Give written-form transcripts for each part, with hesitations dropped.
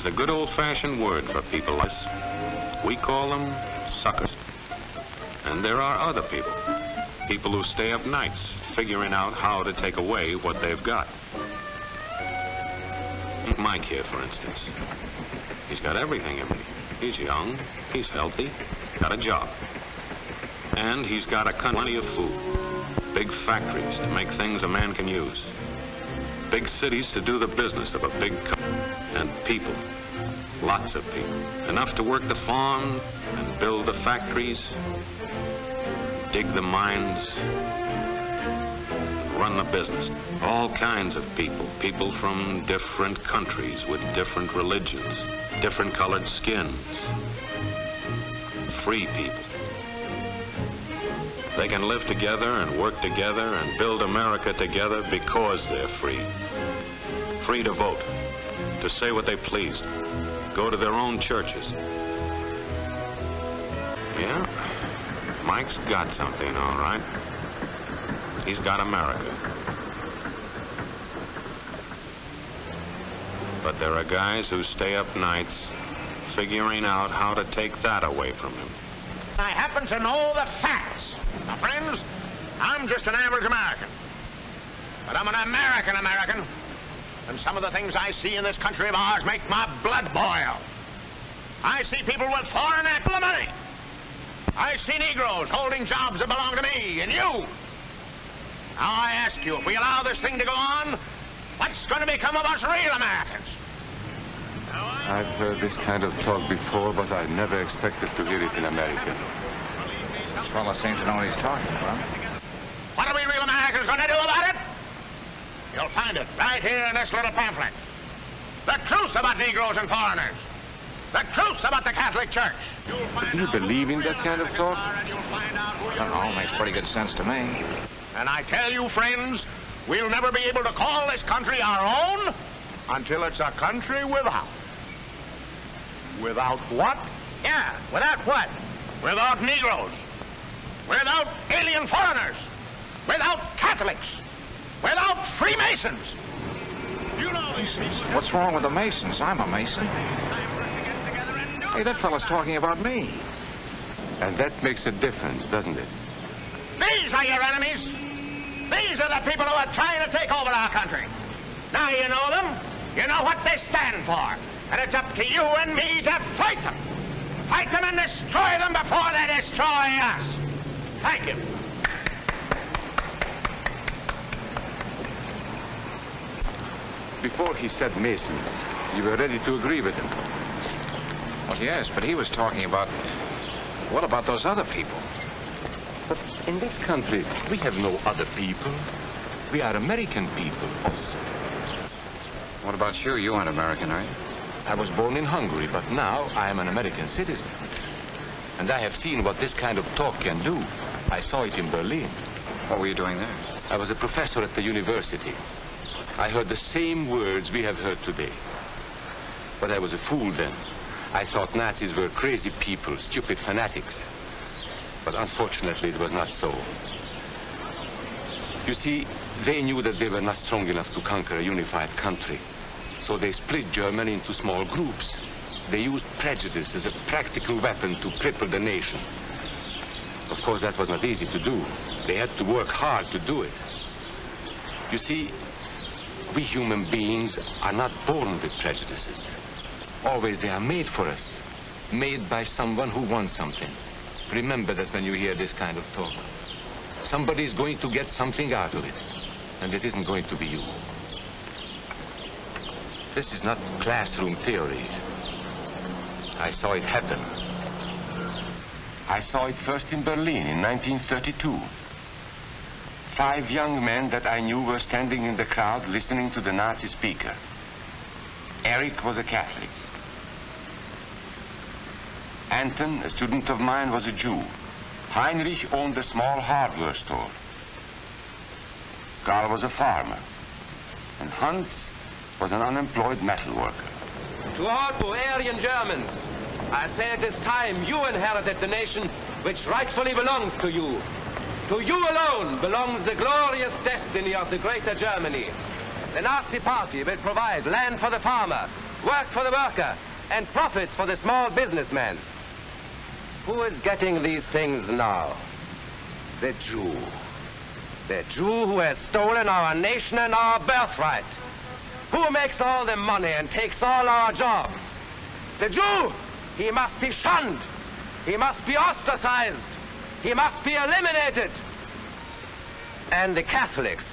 There's a good old-fashioned word for people like us. We call them suckers. And there are other people. People who stay up nights figuring out how to take away what they've got. Mike here, for instance. He's got everything in me. He's young, he's healthy, got a job. And he's got plenty of food. Big factories to make things a man can use. Big cities to do the business of a big company. And people. Lots of people. Enough to work the farm and build the factories, dig the mines, run the business. All kinds of people. People from different countries with different religions, different colored skins. Free people. They can live together and work together and build America together because they're free. Free to vote, to say what they please, go to their own churches. Yeah, Mike's got something, all right. He's got America. But there are guys who stay up nights figuring out how to take that away from him. I happen to know the facts. My friends, I'm just an average American. But I'm an American. And some of the things I see in this country of ours make my blood boil. I see people with foreign money. I see Negroes holding jobs that belong to me and you. Now I ask you, if we allow this thing to go on, what's going to become of us real Americans? I've heard this kind of talk before, but I never expected to hear it in America. This fellow seems to know what he's talking about. What are we real Americans going to do about it? You'll find it right here in this little pamphlet. The truth about Negroes and foreigners. The truth about the Catholic Church. Do you believe in that kind of talk? I don't know, makes pretty good sense to me. And I tell you, friends, we'll never be able to call this country our own until it's a country without. Without what? Yeah, without what? Without Negroes. Without alien foreigners. Without Catholics. Without Freemasons. You know these people. What's wrong with the Masons? I'm a Mason. Hey, that fellow's talking about me. And that makes a difference, doesn't it? These are your enemies. These are the people who are trying to take over our country. Now you know them. You know what they stand for. And it's up to you and me to fight them. Fight them and destroy them before they destroy us. Thank you. Before he said Masons, you were ready to agree with him. Well, yes, but he was talking about... What about those other people? But in this country, we have no other people. We are American people. What about you? You aren't American, are you? I was born in Hungary, but now I am an American citizen. And I have seen what this kind of talk can do. I saw it in Berlin. What were you doing there? I was a professor at the university. I heard the same words we have heard today. But I was a fool then. I thought Nazis were crazy people, stupid fanatics. But unfortunately, it was not so. You see, they knew that they were not strong enough to conquer a unified country. So they split Germany into small groups. They used prejudice as a practical weapon to cripple the nation. Of course, that was not easy to do. They had to work hard to do it. You see, we human beings are not born with prejudices. Always they are made for us. Made by someone who wants something. Remember that when you hear this kind of talk. Somebody is going to get something out of it. And it isn't going to be you. This is not classroom theory. I saw it happen. I saw it first in Berlin in 1932. 5 young men that I knew were standing in the crowd listening to the Nazi speaker. Eric was a Catholic. Anton, a student of mine, was a Jew. Heinrich owned a small hardware store. Karl was a farmer. And Hans was an unemployed metal worker. To all Bohemian Germans, I say it is time you inherited the nation which rightfully belongs to you. To you alone belongs the glorious destiny of the greater Germany. The Nazi Party will provide land for the farmer, work for the worker, and profits for the small businessman. Who is getting these things now? The Jew. The Jew who has stolen our nation and our birthright. Who makes all the money and takes all our jobs. The Jew, he must be shunned. He must be ostracized. He must be eliminated. And the Catholics.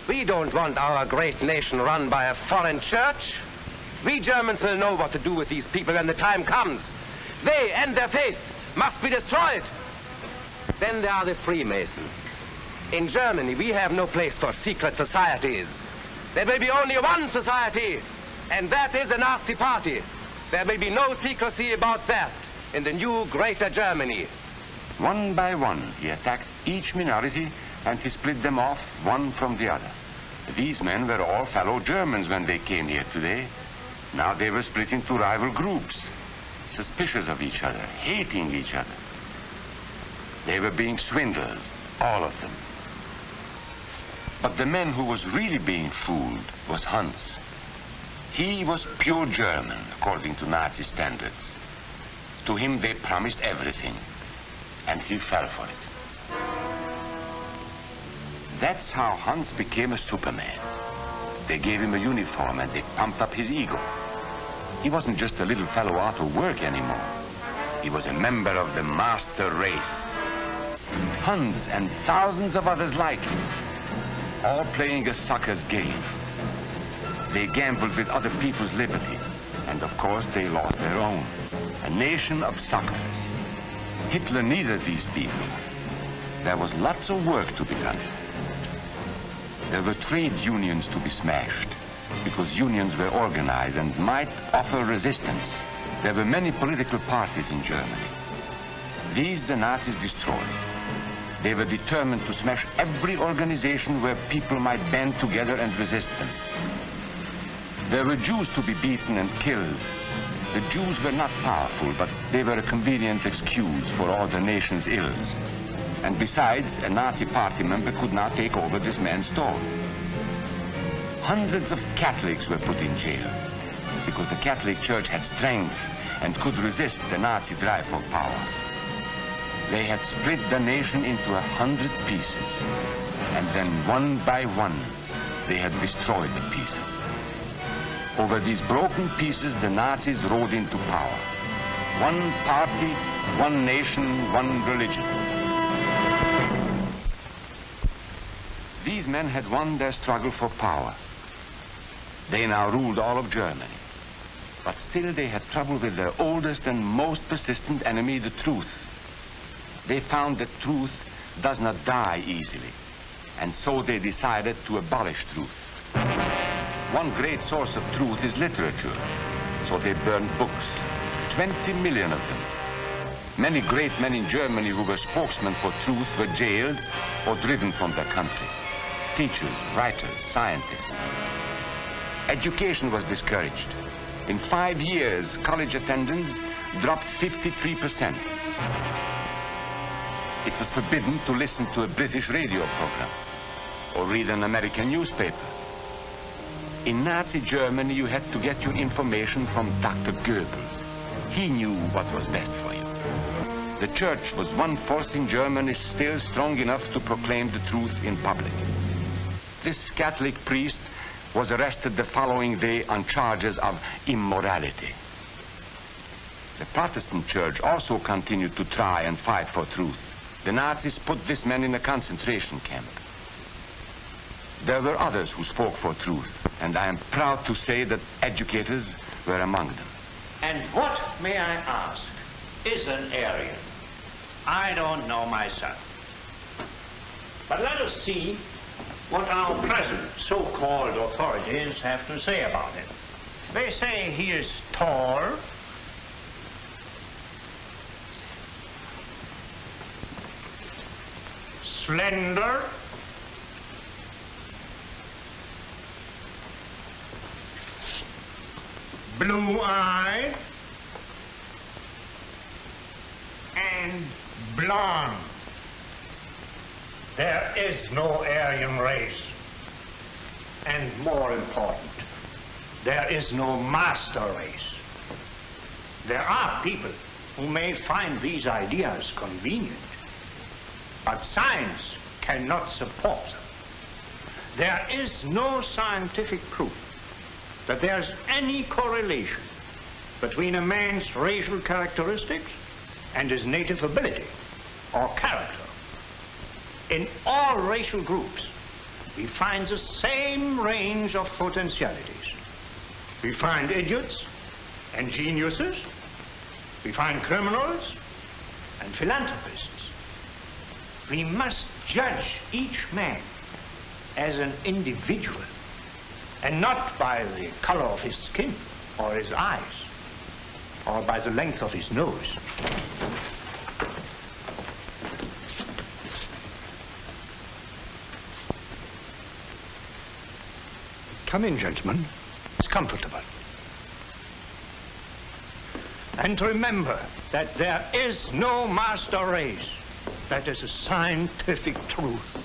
We don't want our great nation run by a foreign church. We Germans will know what to do with these people when the time comes. They and their faith must be destroyed. Then there are the Freemasons. In Germany, we have no place for secret societies. There will be only one society, and that is the Nazi Party. There will be no secrecy about that in the new Greater Germany. One by one, he attacked each minority and he split them off one from the other. These men were all fellow Germans when they came here today. Now they were split into rival groups, suspicious of each other, hating each other. They were being swindled, all of them. But the man who was really being fooled was Hans. He was pure German, according to Nazi standards. To him they promised everything, and he fell for it. That's how Hans became a Superman. They gave him a uniform and they pumped up his ego. He wasn't just a little fellow out of work anymore. He was a member of the master race. Hans and thousands of others like him, all playing a sucker's game. They gambled with other people's liberty, and of course they lost their own. A nation of suckers. Hitler needed these people. There was lots of work to be done. There were trade unions to be smashed, because unions were organized and might offer resistance. There were many political parties in Germany. These the Nazis destroyed. They were determined to smash every organization where people might band together and resist them. There were Jews to be beaten and killed. The Jews were not powerful, but they were a convenient excuse for all the nation's ills. And besides, a Nazi party member could not take over this man's store. Hundreds of Catholics were put in jail because the Catholic Church had strength and could resist the Nazi drive for power. They had split the nation into 100 pieces, and then one by one, they had destroyed the pieces. Over these broken pieces, the Nazis rode into power. One party, one nation, one religion. These men had won their struggle for power. They now ruled all of Germany. But still they had trouble with their oldest and most persistent enemy, the truth. They found that truth does not die easily, and so they decided to abolish truth. One great source of truth is literature, so they burned books, 20 million of them. Many great men in Germany who were spokesmen for truth were jailed or driven from their country. Teachers, writers, scientists. Education was discouraged. In 5 years, college attendance dropped 53%. It was forbidden to listen to a British radio program or read an American newspaper. In Nazi Germany, you had to get your information from Dr. Goebbels. He knew what was best for you. The church was one force in Germany still strong enough to proclaim the truth in public. This Catholic priest was arrested the following day on charges of immorality. The Protestant church also continued to try and fight for truth. The Nazis put this man in a concentration camp. There were others who spoke for truth, and I am proud to say that educators were among them. And what, may I ask, is an Aryan? I don't know myself. But let us see what our present so-called authorities have to say about it. They say he is tall, slender, blue-eyed, and blonde. There is no Aryan race. And more important, there is no master race. There are people who may find these ideas convenient, but science cannot support them. There is no scientific proof that there's any correlation between a man's racial characteristics and his native ability or character. In all racial groups, we find the same range of potentialities. We find idiots and geniuses. We find criminals and philanthropists. We must judge each man as an individual and not by the color of his skin or his eyes or by the length of his nose. Come in, gentlemen. It's comfortable. And remember that there is no master race. That is a scientific truth.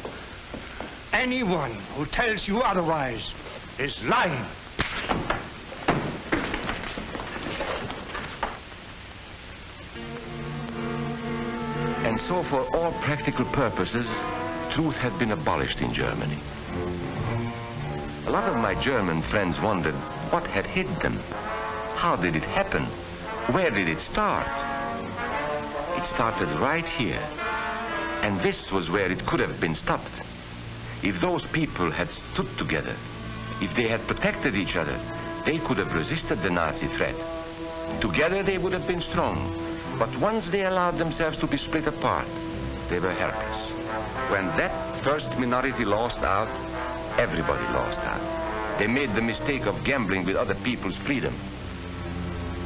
Anyone who tells you otherwise is lying. And so for all practical purposes, truth had been abolished in Germany. A lot of my German friends wondered what had hit them. How did it happen? Where did it start? It started right here. And this was where it could have been stopped. If those people had stood together, if they had protected each other, they could have resisted the Nazi threat. Together they would have been strong. But once they allowed themselves to be split apart, they were helpless. When that first minority lost out, everybody lost out. They made the mistake of gambling with other people's freedom.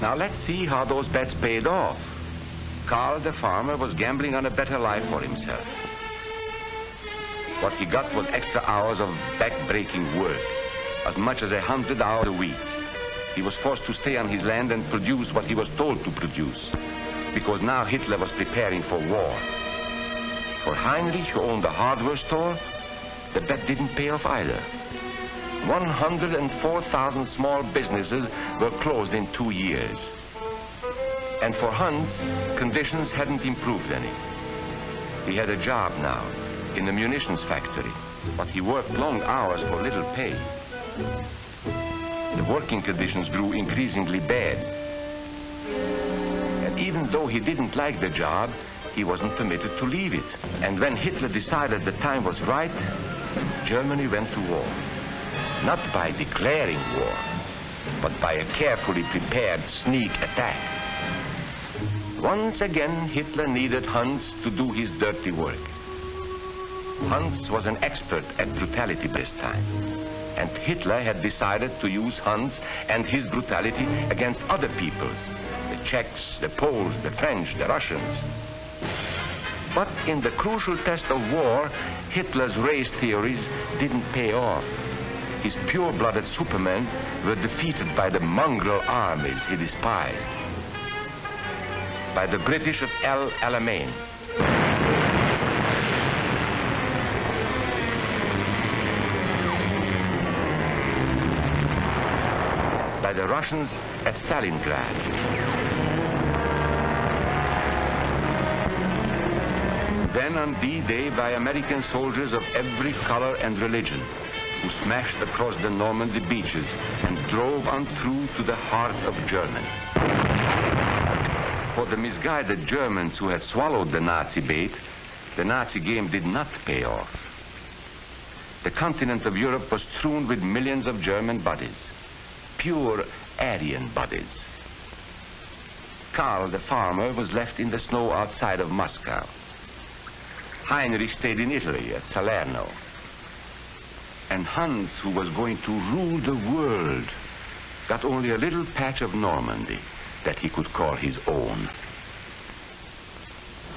Now let's see how those bets paid off. Karl the farmer was gambling on a better life for himself. What he got was extra hours of back-breaking work, as much as 100 hours a week. He was forced to stay on his land and produce what he was told to produce, because now Hitler was preparing for war. For Heinrich, who owned a hardware store, the bet didn't pay off either. 104,000 small businesses were closed in 2 years. And for Hans, conditions hadn't improved any. He had a job now in the munitions factory, but he worked long hours for little pay. The working conditions grew increasingly bad. And even though he didn't like the job, he wasn't permitted to leave it. And when Hitler decided the time was right, Germany went to war. Not by declaring war, but by a carefully prepared sneak attack. Once again, Hitler needed Hans to do his dirty work. Hans was an expert at brutality this time, and Hitler had decided to use Hans and his brutality against other peoples, the Czechs, the Poles, the French, the Russians. But in the crucial test of war, Hitler's race theories didn't pay off. His pure-blooded supermen were defeated by the mongrel armies he despised. By the British of El Alamein. By the Russians at Stalingrad. Then on D-Day by American soldiers of every color and religion, who smashed across the Normandy beaches and drove on through to the heart of Germany. For the misguided Germans who had swallowed the Nazi bait, the Nazi game did not pay off. The continent of Europe was strewn with millions of German bodies, pure Aryan bodies. Karl the farmer was left in the snow outside of Moscow. Heinrich stayed in Italy at Salerno. And Hans, who was going to rule the world, got only a little patch of Normandy that he could call his own.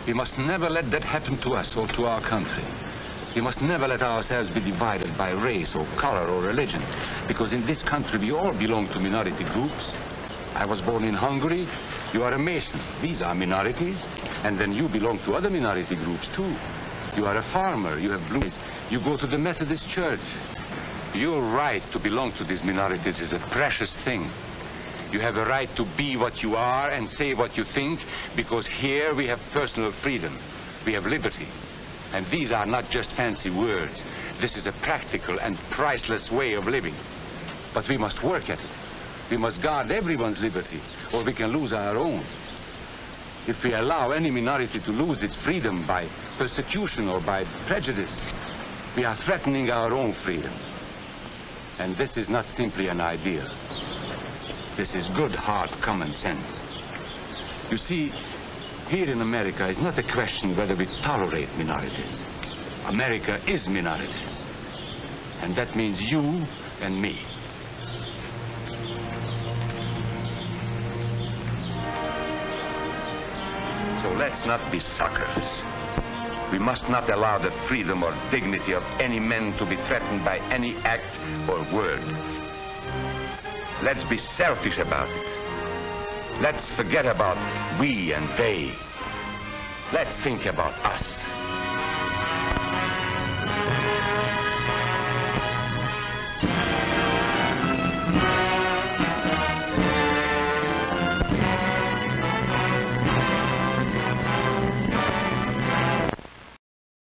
We must never let that happen to us or to our country. We must never let ourselves be divided by race or color or religion, because in this country we all belong to minority groups. I was born in Hungary. You are a Mason. These are minorities. And then you belong to other minority groups too. You are a farmer. You have blue eyes. You go to the Methodist Church. Your right to belong to these minorities is a precious thing. You have a right to be what you are and say what you think, because here we have personal freedom. We have liberty. And these are not just fancy words. This is a practical and priceless way of living. But we must work at it. We must guard everyone's liberty, or we can lose our own. If we allow any minority to lose its freedom by persecution or by prejudice, we are threatening our own freedom. And this is not simply an idea. This is good, hard common sense. You see, here in America is not a question whether we tolerate minorities. America is minorities. And that means you and me. So let's not be suckers. We must not allow the freedom or dignity of any man to be threatened by any act or word. Let's be selfish about it. Let's forget about we and they. Let's think about us.